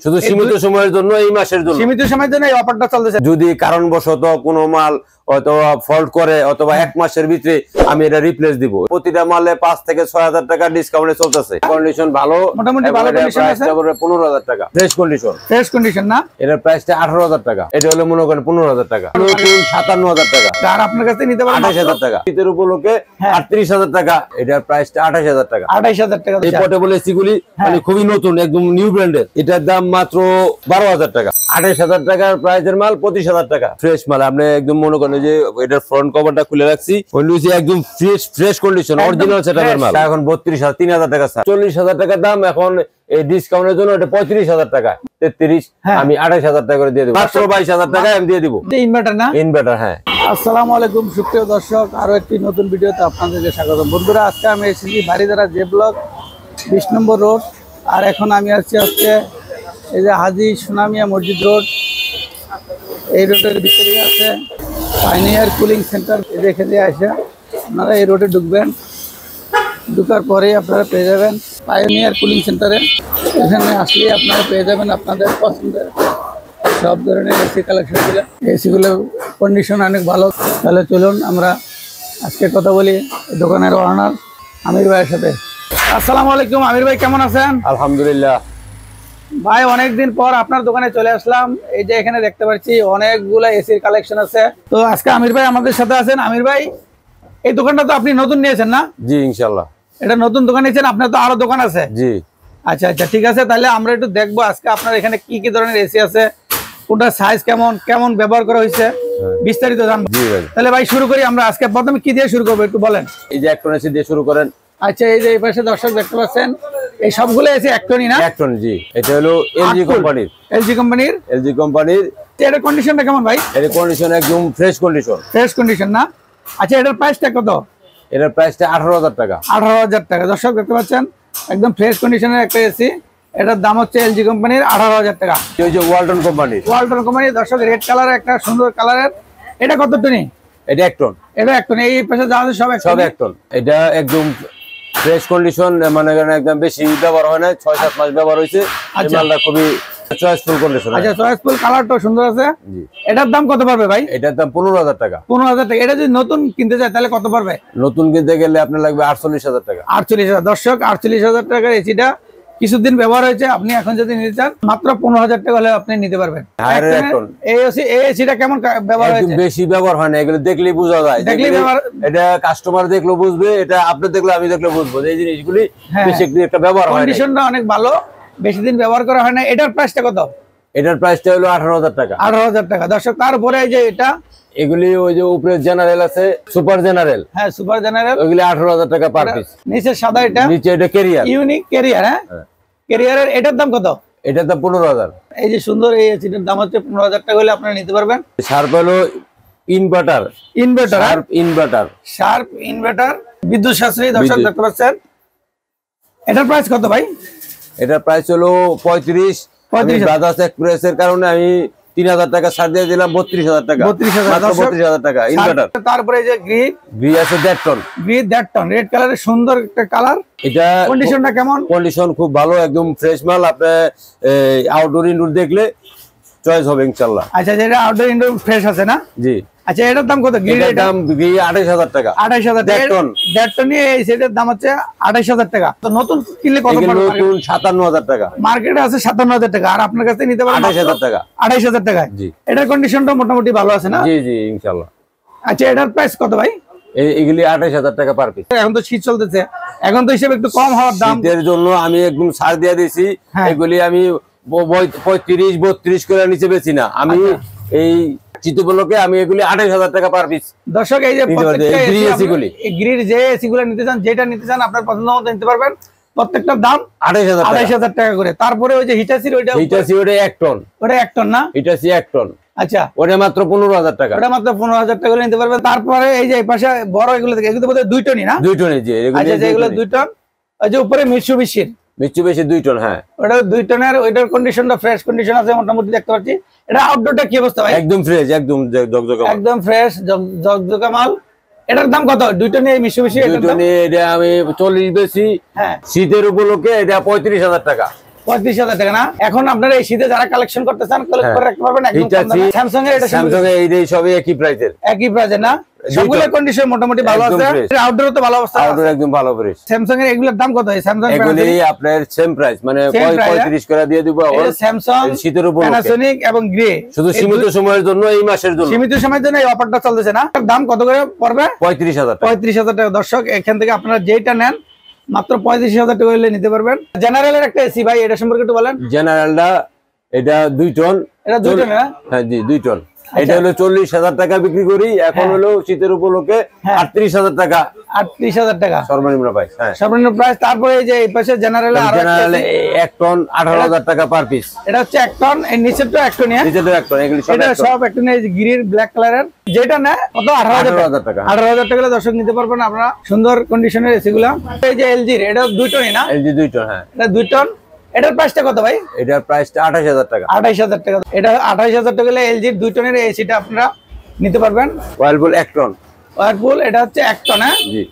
শুধু সীমিত সময়ের জন্য, এই মাসের জন্য সীমিত সময়ের জন্য এই অফারটা চলতেছে। যদি কারণবশত কোনো মাল অথবা ফল্ট করে অথবা 1 মাসের ভিতরে আমি এটা রিপ্লেস দিব। প্রতিটা মালে 5 থেকে 6000 টাকা ডিসকাউন্টে চলতেছে। কন্ডিশন ভালো, মোটামুটি ভালো কন্ডিশন আছে। 15000 টাকা ফ্রেশ কন্ডিশন। ফ্রেশ কন্ডিশন না, এটার প্রাইসটা 18000 টাকা। এটা হলো মনে করেন 15000 টাকা। নতুন 57000 টাকা। আর আপনার কাছে নিতে পারেন 28000 টাকা। শীতের উপলক্ষে 38000 টাকা। এটার প্রাইসটা 28000 টাকা। 28000 টাকা। এই পোর্টেবল এসি গুলি মানে খুবই নতুন, একদম নিউ ব্র্যান্ডের। এটার দাম মাত্র 12000 টাকা। 28000 টাকার প্রাইসের মাল 25000 টাকা। ফ্রেশ মাল। আপনি একদম মনে করেন যে এটার ফ্রন্ট কভারটা খুলে রাখছি, একদম ফ্রেশ কন্ডিশন, অরিজিনাল সেটআপের মাল। এখন 32000 3000 টাকা স্যার। 40000 টাকা দাম। এখন এই ডিসকাউন্টের জন্য এটা 35000 টাকা। 33 আমি 28000 টাকা করে দিয়ে দেব। মাত্র 22000 টাকা আমি দিয়ে দিব। ইনভার্টার না? ইনভার্টার, হ্যাঁ। আসসালামু আলাইকুম সুপ্রিয় দর্শক, আরো একটি নতুন ভিডিওতে আপনাদেরকে স্বাগত। বন্ধুরা, আজকে আমি এসেছি বাড়িধারা জে ব্লক 20 নম্বর রোড। আর এখন আমি আসছি হচ্ছে এই যে হাজি সুনামিয়া মসজিদ রোড। এই রোডের ভিতরে আছে পাইনিয়ার কুলিং সেন্টার। দেখে দিয়ে আসে আপনারা এই রোডে ঢুকবেন, ঢুকার পরেই আপনারা পেয়ে যাবেন পাইনিয়ার কুলিং সেন্টারে। এখানে আসলে আপনারা পেয়ে যাবেন আপনাদের পছন্দের সব ধরনের এসি কালেকশনগুলো। এসিগুলো কন্ডিশন অনেক ভালো। তাহলে চলুন আমরা আজকে কথা বলি দোকানের ওনার আমির ভাইয়ের সাথে। আসসালামু আলাইকুম আমির ভাই, কেমন আছেন? আলহামদুলিল্লাহ ভাই, অনেকদিন পর আপনার দোকানে চলে আসলাম। এই যে এখানে দেখতে পাচ্ছি অনেকগুলো এসির কালেকশন আছে। তো আজকে আমির ভাই আমাদের সাথে আছেন। আমির ভাই, এই দোকানটা তো আপনি নতুন নিয়েছেন না? জি, ইনশাআল্লাহ। এটা নতুন দোকান নিয়েছেন? আপনার তো আরো দোকান আছে? জি। আচ্ছা আচ্ছা, ঠিক আছে। তাহলে আমরা একটু দেখবো আজকে আপনার এখানে কি কি ধরনের এসি আছে, কোনটা সাইজ কেমন কেমন ব্যবহার করা হয়েছে, বিস্তারিত জানবো। জি ভাই। তাহলে ভাই শুরু করি আমরা। আজকে প্রথমে কি দিয়ে শুরু করবো একটু বলেন। এই যে একটন এসি দিয়ে শুরু করেন। আচ্ছা, এই যে এই পাশে দর্শক দেখতে পাচ্ছেন, এই সবগুলো এসি একটনই না? একটন, জি। এটা হলো এলজি কোম্পানির। এলজি কোম্পানির? এলজি কোম্পানির। এর কন্ডিশনটা কেমন ভাই? এর কন্ডিশন একদম ফ্রেশ কন্ডিশন। ফ্রেশ কন্ডিশন না? আচ্ছা, এটার প্রাইসটা কত? এটার প্রাইসটা 18000 টাকা। 18000 টাকা। দর্শক দেখতে পাচ্ছেন একদম ফ্রেশ কন্ডিশনের একটা এসি। এটার দাম হচ্ছে এলজি কোম্পানির 18000 টাকা। এই যে ওয়ালটন কোম্পানির। ওয়ালটন কোম্পানির। দর্শক রেড কালার, একটা সুন্দর কালারের। এটা কত টনি? এটা একটন। এটা একটন। এই পাশে যা আছে সব একটন। এটা একদম ফ্রেশ কন্ডিশন, মানে একদম বেশি ব্যবহার হয় না, 6-7 মাস ব্যবহার হয়েছে। এই মালটা খুবই চয়েসফুল কন্ডিশন। আচ্ছা, চয়েসফুল, কালারটাও সুন্দর আছে। জি। এটার দাম কত পড়বে ভাই? এটার দাম 15000 টাকা। 15000 টাকা। এটা যদি নতুন কিনতে চায় তাহলে কত পড়বে? নতুন কিনতে গেলে আপনার লাগবে 48000 টাকা। 48000। দর্শক 48000 টাকার এসিটা কিছুদিন ব্যবহার হয়েছে। আপনি এখন যদি নিতে চান মাত্র 15000 টাকা হলে আপনি নিতে পারবেন। এই এসিটা কেমন ব্যবহার হয়েছে? বেশি ব্যবহার হয় না, এগুলো দেখলেই বোঝা যায়। এটা কাস্টমার দেখলেও বুঝবে, এটা আপনি দেখলে আমি দেখলে বুঝবো এই জিনিসগুলি বেশি একটা ব্যবহার হয় না। কন্ডিশনটা অনেক ভালো, বেশি দিন ব্যবহার করা হয় না। এটার প্রাইসটা কত? এটার প্রাইসটা হলো 18000 টাকা। 18000 টাকা। দর্শক তারপরে এই যে এটা, এগুলি ওই যে উপরে জেনারেল আছে, সুপার জেনারেল। হ্যাঁ, সুপার জেনারেল। ওইগুলি 18000 টাকা পার পিস। নিচে সাদা, এটা নিচে এটা ক্যারিয়ার, ইউনিক ক্যারিয়ার। হ্যাঁ, ক্যারিয়ারের এটার দাম কত? এটার দাম 15000। এই যে সুন্দর এই এসিটার দাম হচ্ছে 15000 টাকা হলে আপনারা নিতে পারবেন। শার্প হলো ইনভার্টার। শার্প ইনভার্টার বিদ্যুৎ সাশ্রয়ী। দর্শক দেখতে পাচ্ছেন। এটার প্রাইস কত ভাই? এটার প্রাইস হলো 35। বাজাজ এক্সপ্রেসের কারণে আমি 3000 টাকা ছাড় দিয়ে দিলাম, 32000 টাকা। 32000 টাকা ইনভার্টার। তারপরে এই যে গ্রি আছে 1.5 টন। গ্রি 1.5 টন, রেড কালারের সুন্দর একটা কালার। এটা কন্ডিশনটা কেমন? কন্ডিশন খুব ভালো, একদম ফ্রেশ মাল। আপনি আউটডোর ইনডোর দেখলে চয়েস হবে ইনশাআল্লাহ। আচ্ছা, যেটা আউটডোর ইনডোর ফ্রেশ আছে না? জি। আচ্ছা, এটার দাম কত? এটার দাম 28000 টাকা। 28000 টাকা। 1.5 টন নিয়ে এই সেটের দাম হচ্ছে 28000 টাকা। তো নতুন কিনলে কত পড়বে? নতুন 57000 টাকা। মার্কেটে আছে 57000 টাকা, আর আপনার কাছে নিতে পারেন 28000 টাকা। 28000 টাকা। জি। এটার কন্ডিশনটা মোটামুটি ভালো আছে না? জি জি, ইনশাআল্লাহ। আচ্ছা, এটার প্রাইস কত ভাই? এগুলি 28000 টাকা পার পিস। এখন তো শীত চলতেছে, এখন তো হিসেবে একটু কম হওয়ার দাম। শীতের জন্য আমি একদম ছাড় দিয়ে দিয়েছি। এগুলি আমি 35-32 করে নিচে বেচি না আমি। এই চিত্তবলকে আমি এগুলি 28000 টাকা পার পিস। দর্শক, এই যে গ্রির যে এসিগুলো নিতে চান, যেটা নিতে চান আপনার পছন্দ মতো নিতে পারবেন। প্রত্যেকটার দাম 28000 টাকা করে। তারপরে ওই যে হিটাসি, ওটা 1 টন। ওটা 1 টন না? Hitachi 1 ton. আচ্ছা, ওটা মাত্র 15000 টাকা। ওটা মাত্র 15000 টাকা করে নিতে পারবেন। তারপরে এই যে পাশে বড় এগুলো থেকে, এগুলো বোধহয় 2 টনই না? 2 টনই। জি, এগুলো 2 টন। ওই যে উপরে মিৎসুবিশির 2 টন। হ্যাঁ, ওটা 2 টনের। ওইটার কন্ডিশনটা ফ্রেশ কন্ডিশন আছে মোটামুটি দেখতে পাচ্ছি। এটা আউটডোরটা কি অবস্থা ভাই? একদম ফ্রেশ, একদম জকজকা, একদম ফ্রেশ জকজকা মাল। এটার দাম কত? 2 টনে এই মিৎসুবিশি। 2 টনে এটা আমি 40 বেশি। হ্যাঁ, শীতের উপলক্ষে এটা 35000 টাকা। 35,000 টাকা না? এখন আপনারা এই শীতে যারা কালেকশন করতে চান কালেক্ট করে রাখতে পারবেন একদম কম দামে। স্যামসাং এর এটা স্যামসাং এর এই সবই একই প্রাইসের। একই প্রাইসে না? সবগুলো কন্ডিশন মোটামুটি ভালো আছে। আউটডোর তো ভালো অবস্থা আছে। আউটডোর একদম ভালো প্রাইস। স্যামসাং এর এগুলোর দাম কত? এই স্যামসাং এগুলি আপনার সেম প্রাইস, মানে 35 করে দিয়ে দিব। এই স্যামসাং, শীতের উপর প্যানাসোনিক এবং গ্রে শুধু সীমিত সময়ের জন্য, এই মাসের জন্য সীমিত সময়ের জন্য এই অফারটা চলতেছে না? দাম কত করে পড়বে? 35,000 টাকা। 35,000 টাকা। দর্শক এখান থেকে আপনারা যেটা নেন মাত্র 35,000 টাকা হলে নিতে পারবেন। জেনারেলের একটা এসি ভাই, এটা সম্পর্কে একটু বলেন। জেনারেলটা এটা 2 টন। এটা 2 টন না? হ্যাঁ জি, 2 টন। এটা হলো 40,000 টাকা বিক্রি করি, এখন হলো শীতের উপলক্ষে 38,000 টাকা। 38,000 টাকা সর্বনিম্ন প্রাইস। হ্যাঁ, সর্বনিম্ন প্রাইস। তারপরে এই যে এই পাশে জেনারেল আর জেনারেলে 1 টন 18,000 টাকা পার পিস। এটা হচ্ছে 1 টন, এর নিচেরটা 1 টন। নিচেরটা 1 টন, এগুলি সব এটা সব 1 টন। এই যে গ্রিন ব্ল্যাক কালারের যেটা না কত? 18,000 টাকা। 18,000 টাকা দর্শক নিতে পারবেন আপনারা সুন্দর কন্ডিশনের এসিগুলা। এই যে এলজি এর, এটা 2 টনই না? LG 2 ton. হ্যাঁ, এটা 2 টন। এটার প্রাইসটা কত ভাই? এটার প্রাইসটা 28,000 টাকা। 28,000 টাকা। এটা 28,000 টাকা হলে এলজির 2 টনের এসিটা আপনারা নিতে পারবেন। Whirlpool 1 ton. ওয়ারপুল এটা হচ্ছে 1 টন। হ্যাঁ জি,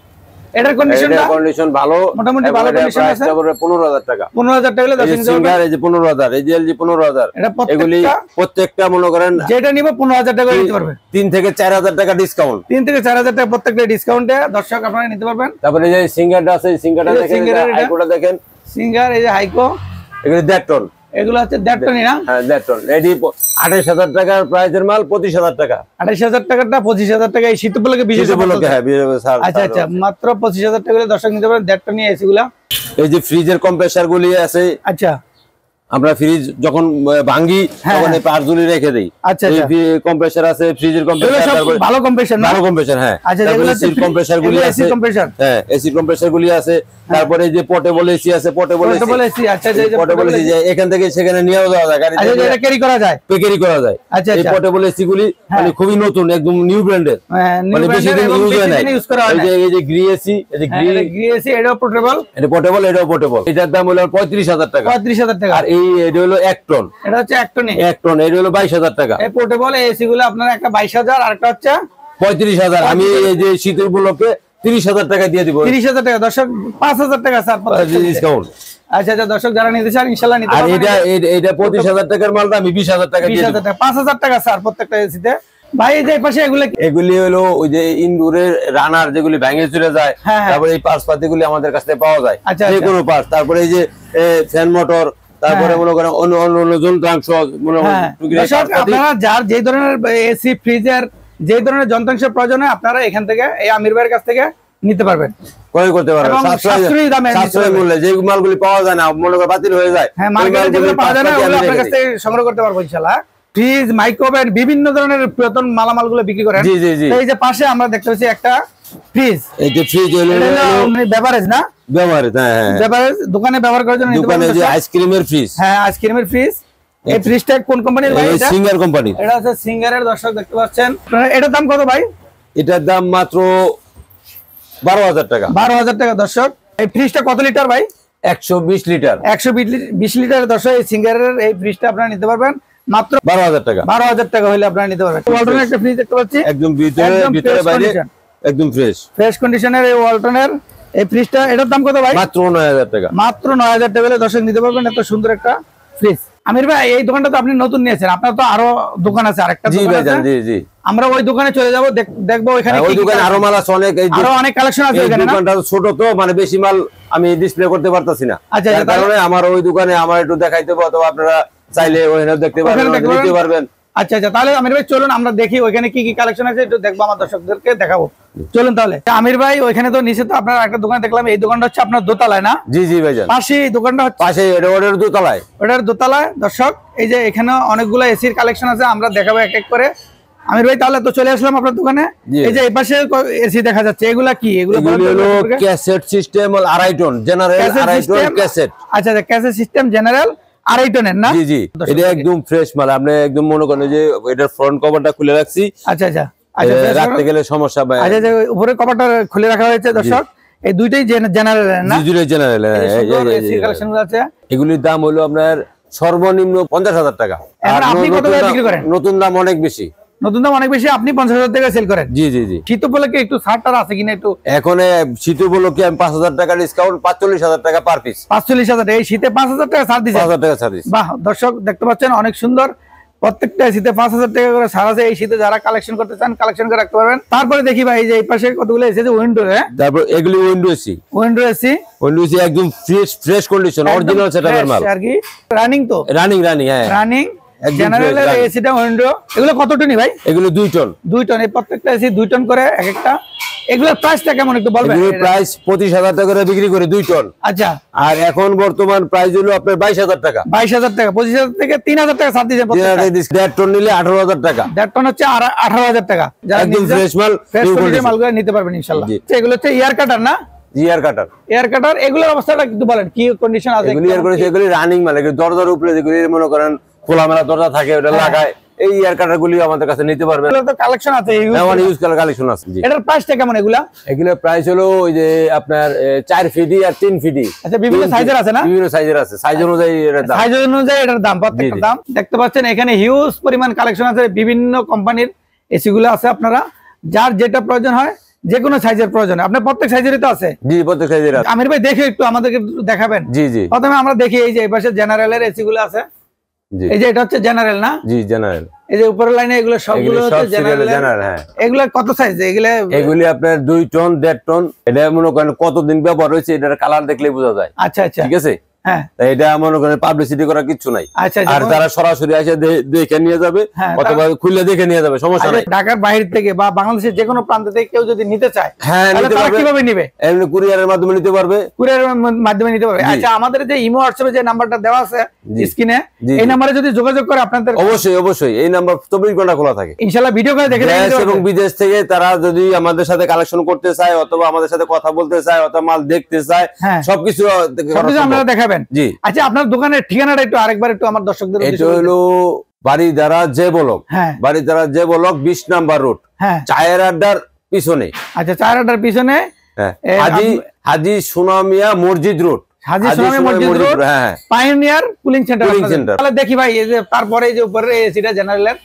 এটার কন্ডিশন ভালো, মোটামুটি ভালো কন্ডিশন আছে। 15,000 টাকা। 15,000 টাকা হলে দর্শক নিতে পারবেন। এই যে 15,000, এই যে এলজি 15,000। এটা এগুলি প্রত্যেকটা মনে করেন যেটা নিব 15,000 টাকা নিতে পারবেন। 3 থেকে 4,000 টাকা ডিসকাউন্ট। 3 থেকে 4,000 টাকা প্রত্যেকটা ডিসকাউন্টে দর্শক আপনারা নিতে পারবেন। তারপরে এই যে সিঙ্গারটা আছে, সিঙ্গারটা দেখেন, হাইকোটা দেখেন। সিঙ্গার এই যে হাইকো, এগুলি 1.5 টন। এগুলো হচ্ছে 1.5 টনই না? হ্যাঁ, 1.5 টন। এডি 28,000 টাকার প্রাইসের মাল 25,000 টাকা। 28,000 টাকাটা 25,000 টাকা এই শীত উপলক্ষে বিশেষ উপলক্ষে। হ্যাঁ, স্যার। আচ্ছা আচ্ছা, মাত্র 25,000 টাকা হলে দর্শক নিতে পারেন 1.5 টন এসিগুলা। এই যে ফ্রিজের কম্প্রেসার গুলি আছে, আচ্ছা আমরা ফ্রিজ যখন ভাঙি তখন এই পার্টগুলি রেখে দেই। আচ্ছা, এই কম্প্রেসার আছে, ফ্রিজের কম্প্রেসার, তারপরে ভালো কম্প্রেসার না? ভালো কম্প্রেসার। হ্যাঁ, আচ্ছা, তারপরে এসি কম্প্রেসার গুলি আছে। হ্যাঁ, এসি কম্প্রেসার গুলি আছে। তারপরে এই যে পোর্টেবল এসি আছে, পোর্টেবল এসি। আচ্ছা, যে পোর্টেবল এসি যে এখান থেকে সেখানে নিয়েও যাওয়া যায়, গাড়ি আচ্ছা এটা ক্যারি করা যায়, ক্যারি করা যায়। আচ্ছা এই আচ্ছা, পোর্টেবল এসি গুলি মানে খুবই নতুন, একদম নিউ ব্র্যান্ডের, মানে বেশি দিন ইউজ হয় না। এই যে গ্রি এসি, এই যে গ্রি এসি এটাও পোর্টেবল, এটা পোর্টেবল, এটাও পোর্টেবল। এটার দাম হলো 35,000 টাকা। 35,000 টাকা। আর এই এটা হলো 1 টন। এটা হচ্ছে 1 টনই। 1 টন, এটা হলো 22,000 টাকা। এই পোর্টেবল এসি গুলো আপনারা একটা 22,000 আর একটা হচ্ছে 35,000। আমি এই যে শীতের উপলক্ষে 30,000 টাকা দিয়ে দিব। 30,000 টাকা। দর্শক 5,000 টাকা স্যার ডিসকাউন্ট। আচ্ছা আচ্ছা, দর্শক যারা নিতে চান ইনশাআল্লাহ নিতে পারবেন। আর এটা 25,000 টাকার মালটা আমি 20,000 টাকা দিয়ে 20,000 টাকা। 5,000 টাকা স্যার প্রত্যেকটা এসিতে। ভাই এই যে পাশে এগুলি হলো ওই যে ইনডোরের রানার যেগুলি ভেঙে চলে যায়, তারপরে এই পার্টস পাতিগুলি আমাদের কাছে পাওয়া যায়, যে কোনো পার্টস। তারপরে এই যে ফ্যান মোটর, তারপরে মনে করেন অন্য যন্ত্রাংশ, আপনারা যার যে ধরনের এসি ফ্রিজের যে ধরনের যন্ত্রাংশের প্রয়োজন হয় আপনারা এখান থেকে এই আমির ভাইয়ের কাছ থেকে নিতে পারবেন, ক্রয় করতে পারবেন সাশ্রয়ী দামে, সাশ্রয়ী মূল্যে। যে মালগুলি পাওয়া যায় না, মনে করেন বাতিল হয়ে যায়, হ্যাঁ মার্কেটে যেগুলো পাওয়া যায় না ওগুলো আপনার কাছ থেকে সংগ্রহ করতে পারবো ইনশাআল্লাহ। ফ্রিজ, মাইক্রোওভেন, বিভিন্ন ধরনের পুরাতন মালামালগুলো বিক্রি করেন। জি জি জি। এই যে পাশে আমরা দেখতে পাচ্ছি একটা ফ্রিজ, এই যে ফ্রিজ হলো বেভারেজ না? বেভারেজ, হ্যাঁ বেভারেজ দোকানে ব্যবহার করার জন্য নিতে পারবেন। দোকানে যে আইসক্রিমের ফ্রিজ, হ্যাঁ আইসক্রিমের ফ্রিজ। এই ফ্রিজটা কোন কোম্পানির ভাই? এটা সিঙ্গার কোম্পানি। এটা হচ্ছে সিঙ্গারের। দর্শক দেখতে পাচ্ছেন। এটার দাম কত ভাই? এটার দাম মাত্র 12,000 টাকা। 12,000 টাকা। দর্শক এই ফ্রিজটা কত লিটার ভাই? 120 লিটার। 120 লিটার। দর্শক এই সিঙ্গারের এই ফ্রিজটা আপনারা নিতে পারবেন মাত্র 12,000 টাকা। 12,000 টাকা হলে আপনারা নিতে পারবেন। ওয়ালটনের একটা ফ্রিজ দেখতে পাচ্ছি, একদম ভিতরে বাইরে একদম ফ্রেশ কন্ডিশনের এই ওয়ালটনের এই ফ্রিজটা। এটার দাম কত ভাই? মাত্র 9,000 টাকা। মাত্র 9,000 টাকা হলে দর্শক নিতে পারবেন এত সুন্দর একটা ফ্রিজ। আমির ভাই এই দোকানটা তো আপনি নতুন নিয়েছেন, আপনার তো আরো দোকান আছে, আরেকটা জি ভাই জান। জি জি, আমরা ওই দোকানে চলে যাব, দেখবো ওখানে ওই দোকানে আরো মাল আছে অনেক, আরো অনেক কালেকশন আছে এখানে। দোকানটা ছোট তো, মানে বেশি মাল আমি ডিসপ্লে করতে পারতাছি না। আচ্ছা, যার কারণে আমার ওই দোকানে আমার একটু দেখাইতে হবে, অথবা আপনারা চাইলে ওখানে দেখতে পারবেন, নিতে পারবেন। আচ্ছা আচ্ছা, তাহলে আমির ভাই চলুন আমরা দেখি ওইখানে কি কি কালেকশন আছে, একটু দেখবো, আমার দর্শকদেরকে দেখাবো। চলুন তাহলে। আমির ভাই ওইখানে তো নিচে তো আপনার একটা দোকান দেখলাম, এই দোকানটা হচ্ছে আপনার দোতলায় না? জি জি ভাই জান, পাশে এই দোকানটা হচ্ছে পাশে ওটার দোতলায়। ওটার দোতলায়। দর্শক এই যে এখানে অনেকগুলো এসির কালেকশন আছে, আমরা দেখাবো এক এক করে। আমির ভাই তাহলে তো চলে আসলাম আপনার দোকানে। এই যে এই পাশে এসি দেখা যাচ্ছে, এগুলা কি? এগুলো হলো cassette system 2.5 ton, general 2.5 ton cassette. আচ্ছা আচ্ছা, ক্যাসেট সিস্টেম জেনারেল 2.5 টনের না? জি জি, এটা একদম ফ্রেশ মাল। আপনি একদম মনে করেন যে এটার ফ্রন্ট কভারটা খুলে রাখছি। আচ্ছা আচ্ছা, রাখতে গেলে সমস্যা হয়। আচ্ছা আচ্ছা, উপরে কভারটা খুলে রাখা হয়েছে। দর্শক এই দুইটাই জেনারেল না? জি দুটোই জেনারেল। এসি কালেকশনগুলো আছে। এগুলির দাম হলো আপনার সর্বনিম্ন 50,000 টাকা। আপনি কত করে বিক্রি করেন? নতুন দাম অনেক বেশি। নতুন দাম অনেক বেশি, আপনি 50,000 টাকা সেল করেন। জি জি জি। শীত উপলক্ষে একটু ছাড় আছে কিনা একটু? এখন শীত উপলক্ষে আমি 5,000 টাকা ডিসকাউন্ট, 45,000 টাকা পার পিস। 45,000 এই শীতে 5,000 টাকা ছাড় দিচ্ছে। 5,000 টাকা সার্ভিস। বাহ, দর্শক দেখতে পাচ্ছেন অনেক সুন্দর, প্রত্যেকটা শীতে 5,000 টাকা করে ছাড় আছে। এই শীতে যারা কালেকশন করতে চান কালেকশন করে রাখতে পারবেন। তারপরে দেখি ভাই এই যে এই পাশে কতগুলো এসেছে উইন্ডো। তারপর এগুলি উইন্ডো এসি। উইন্ডো এসি একদম ফ্রেশ কন্ডিশন, অরিজিনাল সেটআপের মাল আর কি। রানিং তো? রানিং হ্যাঁ রানিং একদম জেনারেলের fresh, এসিটা উইন্ডো। এগুলো কত টনি ভাই? এগুলো 2 টন। 2 টন, এই প্রত্যেকটা এসি 2 টন করে এক একটা। এগুলোর প্রাইসটা কেমন একটু বলবেন? এগুলোর প্রাইস 25,000 টাকা করে বিক্রি করে 2 টন। আচ্ছা, আর এখন বর্তমান প্রাইস হলো আপনার 22,000 টাকা। 22,000 টাকা, 25,000 থেকে 3,000 টাকা ছাড় দিয়েছেন প্রত্যেকটা। 1.5 টন নিলে 18,000 টাকা। 1.5 টন হচ্ছে 18,000 টাকা। যারা একদম নিতে চান, ফ্রেশ মাল, ফ্রেশ new কোয়ালিটির condition। মালগুলো নিতে পারবেন ইনশাআল্লাহ। জি। এগুলো হচ্ছে এয়ার কাটার না? জিআর কাটার। এয়ার কাটার এগুলোর অবস্থাটা একটু বলেন, কি কন্ডিশন আছে? এগুলি এর করেছে, এগুলি রানিং মাল। এগুলি দরজার উপরে যেগুলি মনে করেন খোলামেলা দরজা থাকে ওটা লাগায়, এই এয়ার কাটার গুলি আমাদের কাছে নিতে পারবেন। এগুলো তো কালেকশন আছে, আমার ইউজ করার কালেকশন আছে। জি। এটার প্রাইসটা কেমন এগুলা? এগুলোর প্রাইস হলো ওই যে আপনার 4 ফিটি আর 3 ফিটি। আচ্ছা, বিভিন্ন সাইজের আছে না? বিভিন্ন সাইজের আছে, সাইজ অনুযায়ী এর দাম। সাইজ অনুযায়ী এটার দাম, প্রত্যেকটা জি, জি। দাম দেখতে পাচ্ছেন। এখানে হিউজ পরিমাণ কালেকশন আছে, বিভিন্ন কোম্পানির এসি গুলো আছে। আপনারা যার যেটা প্রয়োজন হয়, যে কোনো সাইজের প্রয়োজন, আপনার প্রত্যেক সাইজেরই তো আছে? জি, প্রত্যেক সাইজের আছে। আমির ভাই দেখে একটু আমাদেরকে একটু দেখাবেন। জি জি। প্রথমে আমরা দেখি এই যে এই পাশে জেনারেলের এসি গুলো আছে। জি। এই যে এটা হচ্ছে জেনারেল না? জি, জেনারেল। এই যে উপরের লাইনে এগুলো সবগুলো হচ্ছে জেনারেল। হ্যাঁ। এগুলা কত সাইজ? এগুলি আপনার 2 টন 1.5 টন। এটা মনে করেন কতদিন ব্যবহার হয়েছে এটার কালার দেখলেই বোঝা যায়। আচ্ছা আচ্ছা, ঠিক আছে। হ্যাঁ, এটা মনে করেন পাবলিসিটি করার কিছু নাই। আচ্ছা। আর তারা সরাসরি এসে দেখে নিয়ে যাবে, হ্যাঁ, অথবা খুলে দেখে নিয়ে যাবে, সমস্যা নাই। ঢাকার বাইরে থেকে বা বাংলাদেশের যে কোনো প্রান্ত থেকে কেউ যদি নিতে চায়, হ্যাঁ, তাহলে নিতে তারা পারবে। কিভাবে নিবে? এমনি কুরিয়ারের মাধ্যমে নিতে পারবে। কুরিয়ারের মাধ্যমে নিতে পারবে। জি। আচ্ছা, আমাদের যে ইমো হোয়াটসঅ্যাপে যে নাম্বারটা দেওয়া আছে জি। স্ক্রিনে, জি, এই জি। নাম্বারে যদি যোগাযোগ করে আপনাদের অবশ্যই এই নাম্বার 24 ঘন্টা খোলা থাকে। ইনশাআল্লাহ ভিডিও করে দেখে দেশ এবং বিদেশ থেকে তারা যদি আমাদের সাথে কালেকশন করতে চায়, অথবা আমাদের সাথে কথা বলতে চায়, অথবা মাল দেখতে চায়, হ্যাঁ। সবকিছু আপনারা দেখাবেন। জি। আচ্ছা, আপনার দোকানের ঠিকানাটা একটু আরেকবার একটু আমার দর্শকদের এটা উদ্দেশ্যে হলো বাড়িধারা যে ব্লক। হ্যাঁ। বাড়িধারা যে ব্লক 20 নাম্বার রোড, হ্যাঁ। চায়ের আড্ডার পিছনে। আচ্ছা, চারাটার পিছনে হ্যাঁ। হাজি সোনামিয়া মসজিদ রোড। হাজি সোনামিয়া মসজিদ রোড, হ্যাঁ। Pioneer cooling centre. Cooling centre. তাহলে দেখি ভাই এই যে তারপরে এই যে উপরে এসিটা জেনারেলের,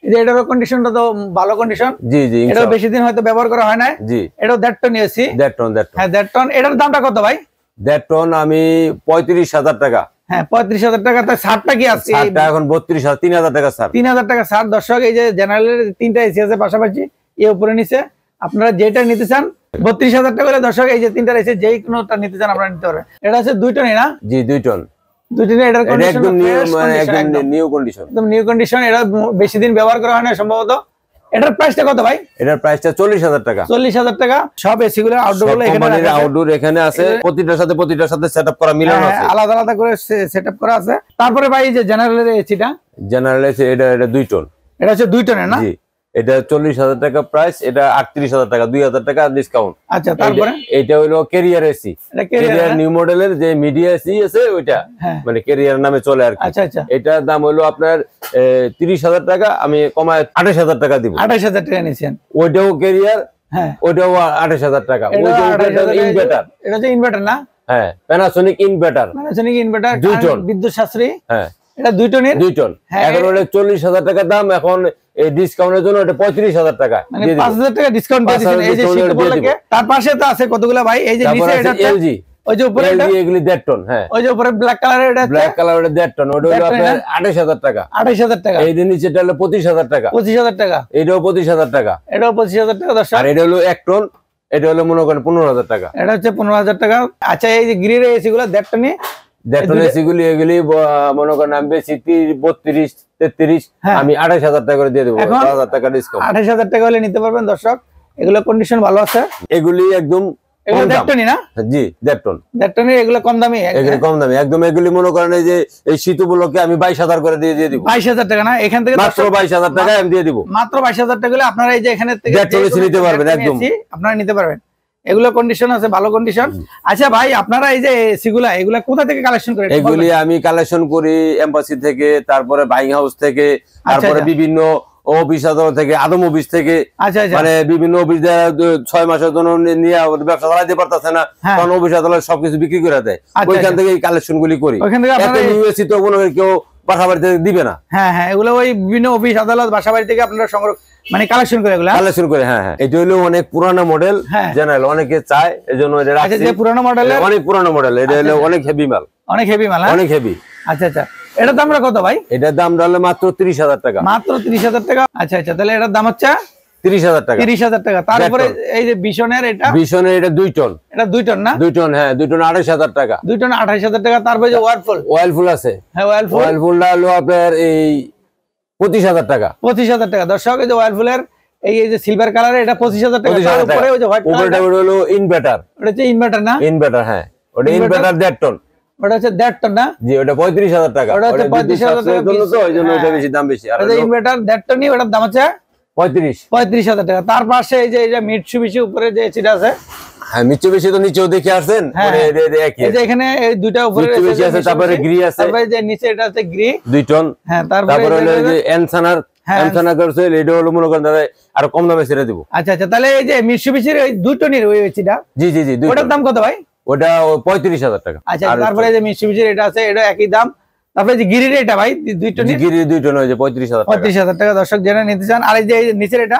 এই যে এটারও কন্ডিশনটা তো ভালো কন্ডিশন। জি জি। এটাও বেশি দিন হয়তো ব্যবহার করা হয় না। জি। এটাও 1.5 টন এসি। 1.5 টন। হ্যাঁ, 1.5 টন। এটার দামটা কত ভাই? 1.5 টন আমি 35,000 টাকা। হ্যাঁ, 35,000 টাকা। তার ছাড়টা কি আছে? ছাড়টা এখন 32,000, 3,000 টাকা ছাড়। 3,000 টাকা ছাড়। দর্শক, এই যে জেনারেলের 3টা এসি আছে পাশাপাশি, এ উপরে নিচে। আপনারা যেটা নিতে চান 32,000 টাকা হলে দর্শক এই যে 3টা এসি যেই কোনোটা নিতে চান আপনারা নিতে পারবেন। এটা হচ্ছে 2 টনই না? জি, 2 টন। 2 টনে এটার এটা কন্ডিশন একদম নিউ, মানে একদম নিউ কন্ডিশন। একদম নিউ কন্ডিশন। এটা বেশি দিন ব্যবহার করা হয় না সম্ভবত। এটার প্রাইসটা কত ভাই? এটার প্রাইসটা 40,000 টাকা। 40,000 টাকা। সব এসি গুলো আউটডোর গুলো এখানে রাখা আছে। আউটডোর এখানে আছে, প্রতিটার সাথে সেটআপ করা মিলানো আছে, আলাদা আলাদা করে সেটআপ করা আছে। তারপরে ভাই এই যে জেনারেলের এসিটা, জেনারেল এসি, এটা 2 টন। এটা হচ্ছে 2 টনের না? জি। এটা 40,000 টাকা প্রাইস, এটা 38,000 টাকা, 2,000 টাকা ডিসকাউন্ট। আচ্ছা, তারপরে এটা হলো ক্যারিয়ার এসি। এটা ক্যারিয়ার নিউ মডেলের যে মিডিয়া এসি আছে ওইটা, হ্যাঁ। মানে ক্যারিয়ার নামে চলে আর কি। আচ্ছা আচ্ছা। এটার দাম হলো আপনার 30,000 টাকা, আমি কমায় 28,000 টাকা দিব। 28,000 টাকা নিয়েছেন? ওইটাও ক্যারিয়ার, হ্যাঁ। ওইটাও 28,000 টাকা। ইনভার্টার। এটা হচ্ছে ইনভার্টার না? হ্যাঁ, Panasonic inverter. Panasonic inverter, 2 ton. বিদ্যুৎ সাশ্রয়ী। হ্যাঁ, এটা 2 টনের। 2 টন। হ্যাঁ, এখন ওটা 40,000 টাকা দাম, এখন এই ডিসকাউন্টের জন্য ওটা 35,000 টাকা মানে দিয়ে দিব। 5,000 টাকা ডিসকাউন্ট দিয়ে দিয়েছেন এই যে discount শীত দিয়ে উপলক্ষে। দিব। তার পাশে তো আছে কতগুলা ভাই, এই যে তারপর নিচে আছে এটা এলজি। ওই যে উপরে এটা, এলজি এগুলি 1.5 টন। হ্যাঁ, ওই যে উপরে ব্ল্যাক কালারের এটা ব্ল্যাক কালার ওটা 1.5 টন। ওটা হলো 1.5 আপনার 28,000 টাকা। 28,000 টাকা। এই যে নিচেটা হলো 25,000 টাকা। 25,000 টাকা। এটাও 25,000 টাকা। এটাও 25,000 টাকা দর্শক। আর এটা হলো 1 টন, এটা হলো মনে করেন 15,000 টাকা। এটা হচ্ছে 15,000 টাকা। আচ্ছা, এই যে গ্রিলের এসি গুলো 1.5 টনি। 1.5 টন এসি গুলি এগুলি মনে করেন আমি বেশি 32, 33, হ্যাঁ। আমি 28,000 টাকা করে দিয়ে দেবো, এখন 10,000 টাকা ডিসকাউন্ট। 28,000 টাকা হলে নিতে পারবেন দর্শক। এগুলো কন্ডিশন ভালো আছে। এগুলি একদম এগুলো কম 1.5 দাম। টনি না? জি, 1.5 টন। 1.5 টনি। এগুলো কম দামি, এগুলি কম দামে একদম। এগুলি মনে করেন এই যে এই শীত উপলক্ষে আমি 22,000 করে দিয়ে দিব। 22,000 টাকা না? এখান থেকে মাত্র 22,000 টাকা আমি দিয়ে দিব। মাত্র 22,000 টাকা হলে আপনারা এই যে এখানে থেকে 1.5 টন এসি নিতে পারবেন একদম। আপনারা নিতে পারবেন। এগুলো কন্ডিশন আছে, ভালো কন্ডিশন। আচ্ছা ভাই, আপনারা এই যে এসি গুলা এগুলা কোথা থেকে কালেকশন করেন? এগুলি আমি কালেকশন করি এম্বাসি থেকে, তারপরে বাইং হাউস থেকে, তারপরে বিভিন্ন অফিস আদালত থেকে, আদম অফিস থেকে। আচ্ছা আচ্ছা। মানে বিভিন্ন অফিস 6 মাসের জন্য নিয়ে ব্যবসা চালাতে পারতেছে না, হ্যাঁ। তখন অফিস আদালত সবকিছু বিক্রি করে দেয়। আচ্ছা, ওইখান থেকে এই কালেকশন গুলি করি। ওইখান থেকে আপনারা এত নিউ এসি তো কোনো কেউ বাসা বাড়ি থেকে দিবে না। হ্যাঁ হ্যাঁ, এগুলো ওই বিভিন্ন অফিস আদালত বাসা বাড়ি থেকে আপনারা সংগ্রহ মানে কালেকশন করে এগুলো। কালেকশন করে, হ্যাঁ হ্যাঁ। এটা হলো অনেক পুরানো মডেল, জেনারেল অনেকে চায়, এজন্য এটা রাখছি। আচ্ছা, যে পুরানো মডেল, অনেক পুরানো মডেল, এটা হলো অনেক হেভি মাল। অনেক হেভি মাল, অনেক হেভি। আচ্ছা আচ্ছা, এটার দামটা কত ভাই? এটার দাম হলো মাত্র 30,000 টাকা। মাত্র 30,000 টাকা। আচ্ছা আচ্ছা, তাহলে এটার দাম হচ্ছে 30,000 টাকা। 30,000 টাকা। তারপরে এই যে বিশনের, এটা 2 টন। এটা 2 টন না? 2 টন, হ্যাঁ 2 টন 28,000 টাকা। 2 টন 28,000 টাকা। তারপরে যে ওয়াইলফুল আছে, হ্যাঁ ওয়াইলফুলটা হলো আপনার এই 25,000 টাকা। 25,000 টাকা। দর্শক, এই যে ওয়াইলফুলের এই যে সিলভার কালার, এটা 25,000 টাকা। তারপরে ওই যে হোয়াইট কালার, ওটা হলো ইনভার্টার। ওটা হচ্ছে ইনভার্টার না? ইনভার্টার, হ্যাঁ ওটা ইনভার্টার 1.5 টন। ওটা হচ্ছে 1.5 টন না? জি, ওটা 35,000 টাকা। ওটা হচ্ছে 35,000 টাকা জন্য, তো ওই জন্য ওটা বেশি দাম বেশি। আর এটা ইনভার্টার 1.5 টনই, ওটার দাম হচ্ছে 35,000 টাকা। তার পাশে এই যে মিটসুবিশি উপরে যে এসিটা আছে, হ্যাঁ মিটসুবিশি তো নিচেও দেখে আসছেন, এই যে এখানে এই দুইটা উপরে মিটসুবিশি আছে, তারপরে গ্রি আছে, তারপরে যে নিচে এটা আছে গ্রি 2 টন। হ্যাঁ, তারপরে হলো এই যে এনসানার করছে, এটা হলো মনে করেন দাদা আর কম দামে ছেড়ে দিব। আচ্ছা আচ্ছা, তাহলে এই যে মিটসুবিশির ওই 2 টনের ওই এসিটা, জি জি জি, ওটার দাম কত ভাই? ওটা 35,000 টাকা। আচ্ছা, তারপরে যে মিটসুবিশির এটা আছে, এটা একই দাম। তারপরে যে গিরির এটা ভাই 2 টনের, গিরির 2 টন হয়েছে 35,000 টাকা। দর্শক যারা নিতে চান। আর এই যে নিচের এটা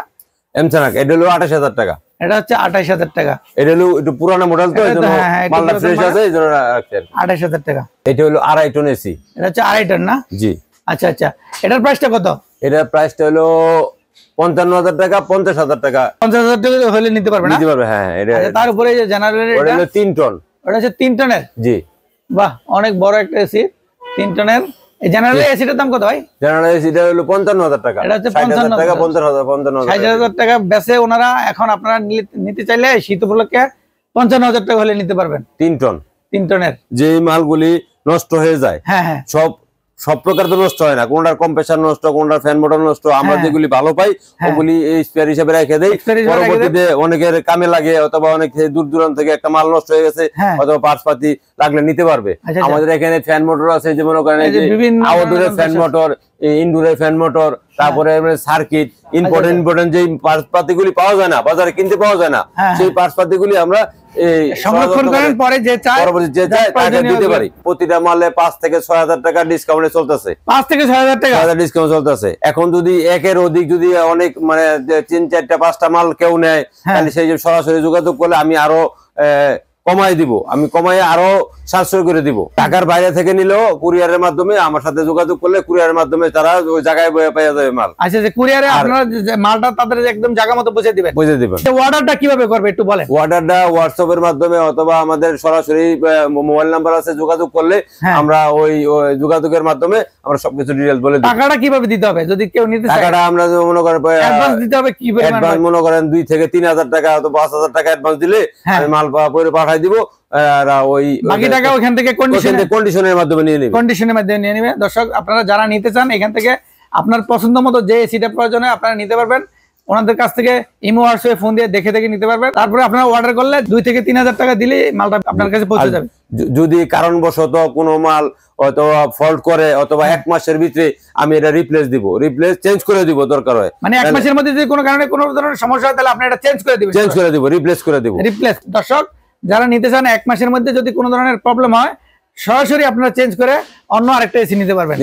এমসানাক, এটা হলো 28,000 টাকা। এটা হচ্ছে 28,000 টাকা। এটা হলো একটু পুরানো মডেল, তো এইজন্য মালটা ফ্রেশ আছে, এইজন্য রাখছি 28,000 টাকা। এটা হলো 2.5 টন এসি। এটা হচ্ছে 2.5 টন না? জি। আচ্ছা আচ্ছা, এটার প্রাইসটা কত? এটার প্রাইসটা হলো 55,000 টাকা, 50,000 টাকা। 50,000 টাকা হলে নিতে পারবে না? নিতে পারবে, হ্যাঁ। এটা তার উপরে যে জেনারেটর, এটা হলো 3 টন। ওটা হচ্ছে 3 টনের? জি। বাহ, অনেক বড় একটা এসি, 3 টনের। এই জেনারেল এসিটার দাম কত ভাই? জেনারেল এসিটা হলো 55,000 টাকা। এটা হচ্ছে 50,000 টাকা, 55,000 টাকা বেচে ওনারা। এখন আপনারা নিতে চাইলে শীত উপলক্ষে 55,000 টাকা হলে নিতে পারবেন। 3 টন। 3 টনের যে মালগুলি নষ্ট হয়ে যায়, হ্যাঁ হ্যাঁ, সব প্রকার তো নষ্ট হয় না, কোনটার কম্প্রেসার নষ্ট, কোনটার ফ্যান মোটর নষ্ট। আমরা যেগুলি ভালো পাই ওগুলি স্পেয়ার হিসেবে রেখে দেই। পরবর্তীতে অনেকের কামে লাগে, অথবা অনেক দূর দূরান্ত থেকে একটা মাল নষ্ট হয়ে গেছে, অথবা পার্টস পাতি লাগলে নিতে পার্বে। আমাদের এখানে ফ্যান মোটর আছে, যে মনে করেন আউটডোরের ফ্যান মোটর, ইনডোরের ফ্যান মোটর, তারপরে সার্কিট, ইম্পর্টেন্ট যে পার্টস পাতিগুলি পাওয়া যায় না বাজারে, কিনতে পাওয়া যায় না, সেই পার্টস পাতিগুলি আমরা সংরক্ষণ করেন, পরে যে চায় তাকে দিতে পারি। প্রতিটা মালে 5 থেকে 6,000 টাকা ডিসকাউন্টে চলতেছে। 5 থেকে 6,000 টাকা ডিসকাউন্ট চলতেছে। এখন যদি একের অধিক যদি অনেক মানে 3, 4টা 5টা মাল কেউ নেয়, তাহলে সেই সরাসরি যোগাযোগ করলে আমি আরো কমাই দিব, আমি কমাই আরো 700 করে দিব। টাকার বাইরে থেকে নিলেও কুরিয়ারের মাধ্যমে আমার সাথে যোগাযোগ করলে কুরিয়ারের মাধ্যমে তারা ওই জায়গায় পেয়ে যাবে মাল। আচ্ছা, যে কুরিয়ারে আপনারা মালটা তাদের একদম জায়গা মতো পৌঁছে দিবেন? পৌঁছে দিবেন। অর্ডারটা কিভাবে করবে একটু বলেন। অর্ডারটা হোয়াটসঅ্যাপের মাধ্যমে, অথবা আমাদের সরাসরি মোবাইল নাম্বার আছে, যোগাযোগ করলে আমরা ওই যোগাযোগের মাধ্যমে আমরা সবকিছু ডিটেইলস বলে দিই। টাকাটা কিভাবে দিতে হবে যদি কেউ নিতে চায়? টাকাটা আমরা মনে করেন অ্যাডভান্স দিতে হবে, কি পরিমাণ? অ্যাডভান্স মনে করেন 2 থেকে 3,000 টাকা অথবা 5,000 টাকা অ্যাডভান্স দিলে আমি মাল পাঠাই দিব, আর ওই বাকি টাকা ওখান থেকে কন্ডিশনের মাধ্যমে নিয়ে নেবে। কন্ডিশনের মাধ্যমে নিয়ে নেবে। দর্শক, আপনারা যারা নিতে চান এখান থেকে আপনার পছন্দ মতো যে এসিটা প্রয়োজন হয় আপনারা নিতে পারবেন। ওনাদের কাছ থেকে ইমো হোয়াটসঅ্যাপে ফোন দিয়ে দেখে নিতে পারবেন। তারপরে আপনারা অর্ডার করলে 2 থেকে 3,000 টাকা দিলে মালটা আপনার কাছে পৌঁছে যাবে। যদি কারণবশত কোনো মাল অথবা ফল্ট করে, অথবা 1 মাসের ভিতরে আমি এটা রিপ্লেস চেঞ্জ করে দিব দরকার হয়, মানে 1 মাসের মধ্যে যদি কোনো কারণে কোনো ধরনের সমস্যা হয় তাহলে আপনি এটা চেঞ্জ করে দিবেন, রিপ্লেস করে দিব। দর্শক, যারা নিতে চান 1 মাসের মধ্যে যদি কোনো ধরনের প্রবলেম হয়, সরাসরি আপনারা চেঞ্জ করে অন্য আরেকটা এসি নিতে পারবেন।